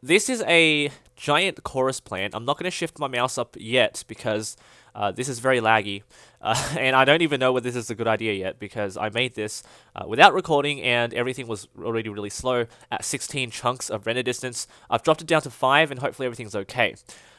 This is a giant chorus plant. I'm not going to shift my mouse up yet because this is very laggy. And I don't even know whether this is a good idea yet because I made this without recording and everything was already really slow at 16 chunks of render distance. I've dropped it down to 5 and hopefully everything's okay.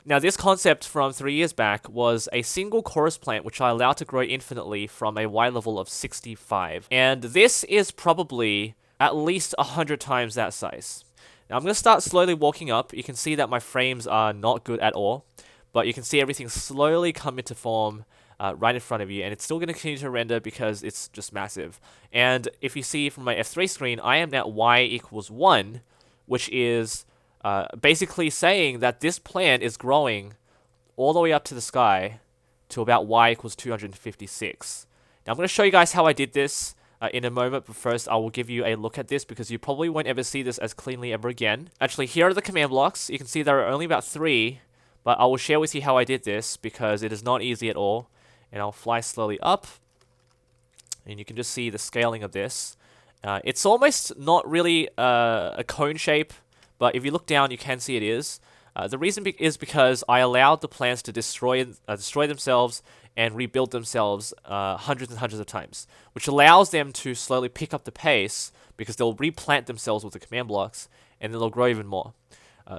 Now this concept from 3 years back was a single chorus plant which I allowed to grow infinitely from a Y level of 65. And this is probably at least 100 times that size. Now I'm going to start slowly walking up. You can see that my frames are not good at all, but you can see everything slowly come into form right in front of you, and it's still going to continue to render because it's just massive. And if you see from my F3 screen, I am at y equals 1, which is basically saying that this plant is growing all the way up to the sky to about y equals 256. Now I'm going to show you guys how I did this in a moment, but first I will give you a look at this because you probably won't ever see this as cleanly ever again. Actually, here are the command blocks. You can see there are only about 3, but I will share with you how I did this because it is not easy at all. And I'll fly slowly up, and you can just see the scaling of this. It's almost not really a cone shape, but if you look down, you can see it is. The reason is because I allowed the plants to destroy themselves and rebuild themselves hundreds and hundreds of times, which allows them to slowly pick up the pace because they'll replant themselves with the command blocks and then they'll grow even more.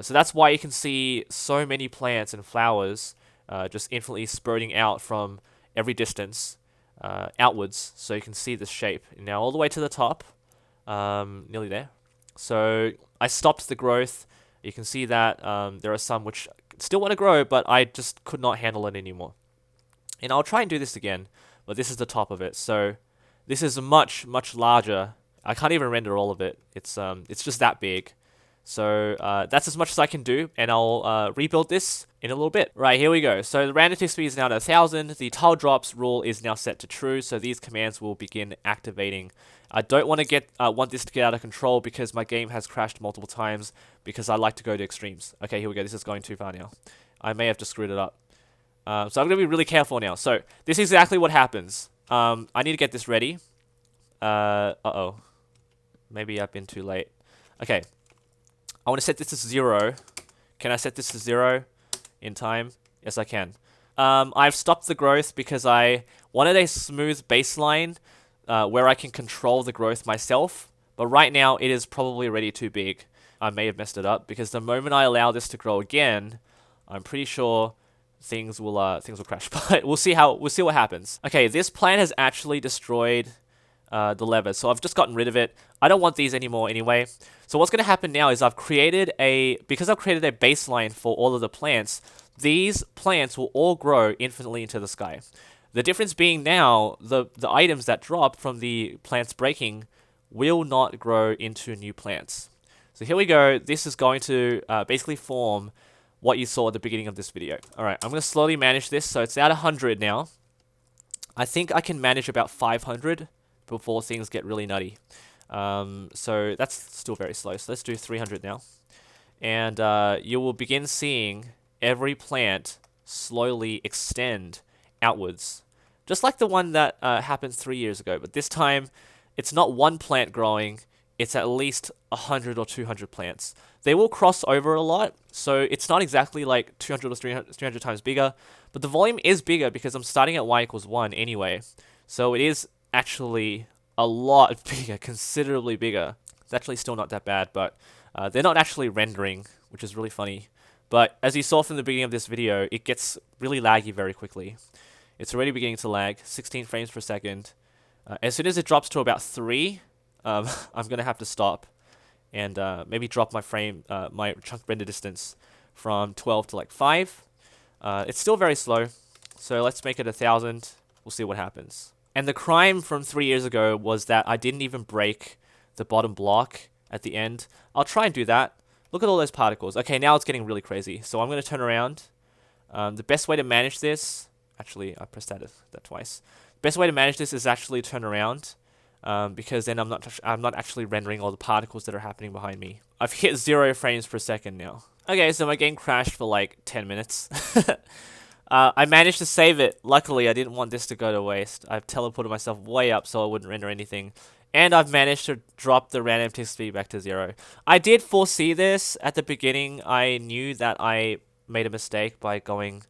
So that's why you can see so many plants and flowers just infinitely spurting out from every distance outwards, so you can see this shape. Now all the way to the top, nearly there. So I stopped the growth. You can see that there are some which still want to grow, but I just could not handle it anymore. And I'll try and do this again, but this is the top of it. So this is much, much larger. I can't even render all of it. It's just that big. So that's as much as I can do, and I'll rebuild this in a little bit. Right, here we go. So the random tick speed is now at 1000. The tile drops rule is now set to true, so these commands will begin activating. I don't want to want this to get out of control because my game has crashed multiple times because I like to go to extremes. Okay, here we go. This is going too far now. I may have just screwed it up. So I'm going to be really careful now. So this is exactly what happens. I need to get this ready. Uh-oh. Maybe I've been too late. Okay. I want to set this to 0. Can I set this to 0 in time? Yes, I can. I've stopped the growth because I wanted a smooth baseline where I can control the growth myself. But right now, it is probably already too big. I may have messed it up because the moment I allow this to grow again, I'm pretty sure things will crash. But we'll see what happens. Okay, this plant has actually destroyed the levers, so I've just gotten rid of it. I don't want these anymore anyway. So what's going to happen now is because I've created a baseline for all of the plants, these plants will all grow infinitely into the sky. The difference being now, the items that drop from the plants breaking will not grow into new plants. So here we go. This is going to basically form what you saw at the beginning of this video. Alright, I'm going to slowly manage this. So it's at 100 now. I think I can manage about 500 before things get really nutty. So that's still very slow. So let's do 300 now. And you will begin seeing every plant slowly extend outwards. Just like the one that happened 3 years ago. But this time, it's not one plant growing. It's at least 100 or 200 plants. They will cross over a lot. So it's not exactly like 200 or 300 times bigger. But the volume is bigger because I'm starting at y equals 1 anyway. So it is actually a lot bigger, considerably bigger. It's actually still not that bad, but they're not actually rendering, which is really funny. But as you saw from the beginning of this video, it gets really laggy very quickly. It's already beginning to lag, 16 frames per second. As soon as it drops to about 3, I'm going to have to stop and maybe drop my chunk render distance from 12 to like 5. It's still very slow, so let's make it 1000. We'll see what happens. And the crime from 3 years ago was that I didn't even break the bottom block at the end. I'll try and do that. Look at all those particles. Okay, now it's getting really crazy. So I'm going to turn around. The best way to manage this... Actually, I pressed that twice. Best way to manage this is actually turn around. Because then I'm not actually rendering all the particles that are happening behind me. I've hit 0 frames per second now. Okay, so my game crashed for like 10 minutes. I managed to save it. Luckily, I didn't want this to go to waste. I've teleported myself way up so I wouldn't render anything. And I've managed to drop the random tick speed back to 0. I did foresee this at the beginning. I knew that I made a mistake by going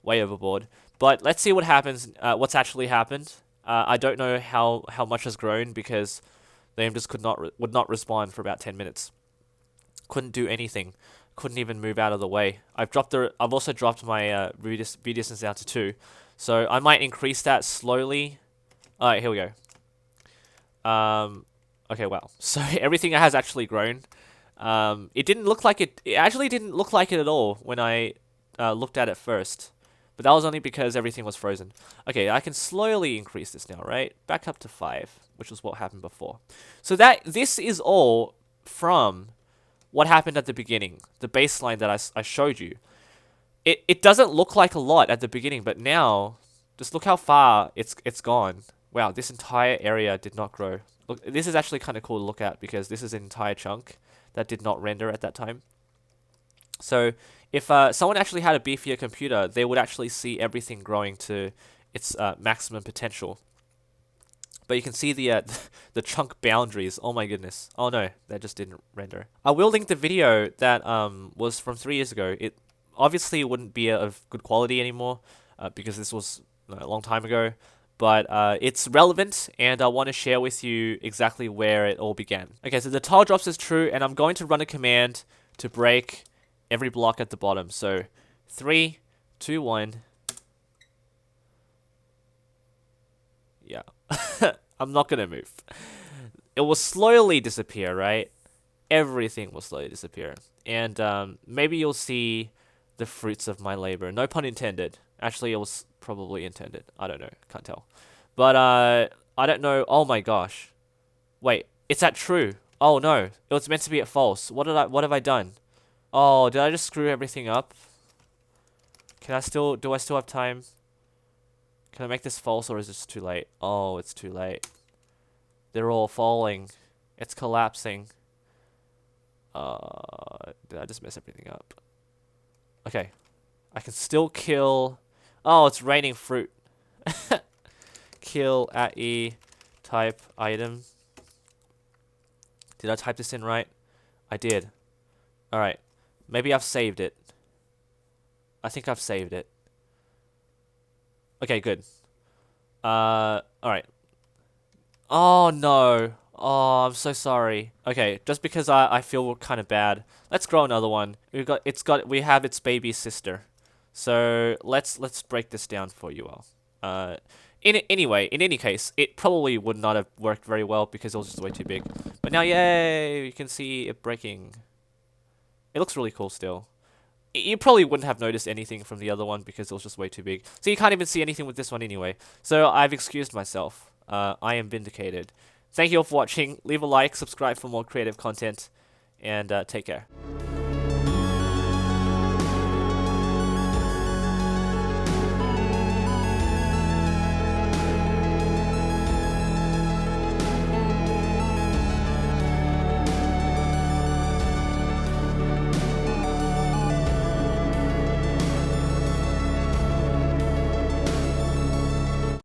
way overboard. But let's see what happens, what's actually happened. I don't know how much has grown because the Amethyst would not respond for about 10 minutes. Couldn't do anything. Couldn't even move out of the way. I've also dropped my view distance down to 2. So I might increase that slowly. Alright, here we go. Okay, wow. So everything has actually grown. It didn't look like it. It actually didn't look like it at all when I looked at it first. But that was only because everything was frozen. Okay, I can slowly increase this now, right? Back up to 5, which was what happened before. So this is all from what happened at the beginning, the baseline that I showed you. It doesn't look like a lot at the beginning, but now, just look how far it's gone. Wow, this entire area did not grow. Look, this is actually kind of cool to look at because this is an entire chunk that did not render at that time. So if someone actually had a beefier computer, they would actually see everything growing to its maximum potential. But you can see the the chunk boundaries. Oh my goodness. Oh no, that just didn't render. I will link the video that was from 3 years ago. It obviously wouldn't be of good quality anymore because this was a long time ago. But it's relevant, and I want to share with you exactly where it all began. Okay, so the tile drops is true, and I'm going to run a command to break every block at the bottom. So 3, 2, 1. Yeah. I'm not gonna move. It will slowly disappear, right? Everything will slowly disappear. And maybe you'll see the fruits of my labor. No pun intended. Actually, it was probably intended. I don't know. Can't tell. But I don't know. Oh my gosh. Wait, it's at true. Oh no. It was meant to be at false. What have I done? Oh, did I just screw everything up? Do I still have time? Can I make this false or is this too late? Oh, it's too late. They're all falling. It's collapsing. Did I just mess everything up? Okay. I can still kill. Oh, it's raining fruit. Kill at E. Type item. Did I type this in right? I did. Alright. Maybe I've saved it. I think I've saved it. Okay, good. Alright. Oh no. Oh, I'm so sorry. Okay, just because I feel kind of bad. Let's grow another one. We have its baby sister. So let's break this down for you all. In any case, it probably would not have worked very well because it was just way too big. But now, yay, you can see it breaking. It looks really cool still. You probably wouldn't have noticed anything from the other one because it was just way too big. So you can't even see anything with this one anyway. So I've excused myself. I am vindicated. Thank you all for watching. Leave a like, subscribe for more creative content, and take care.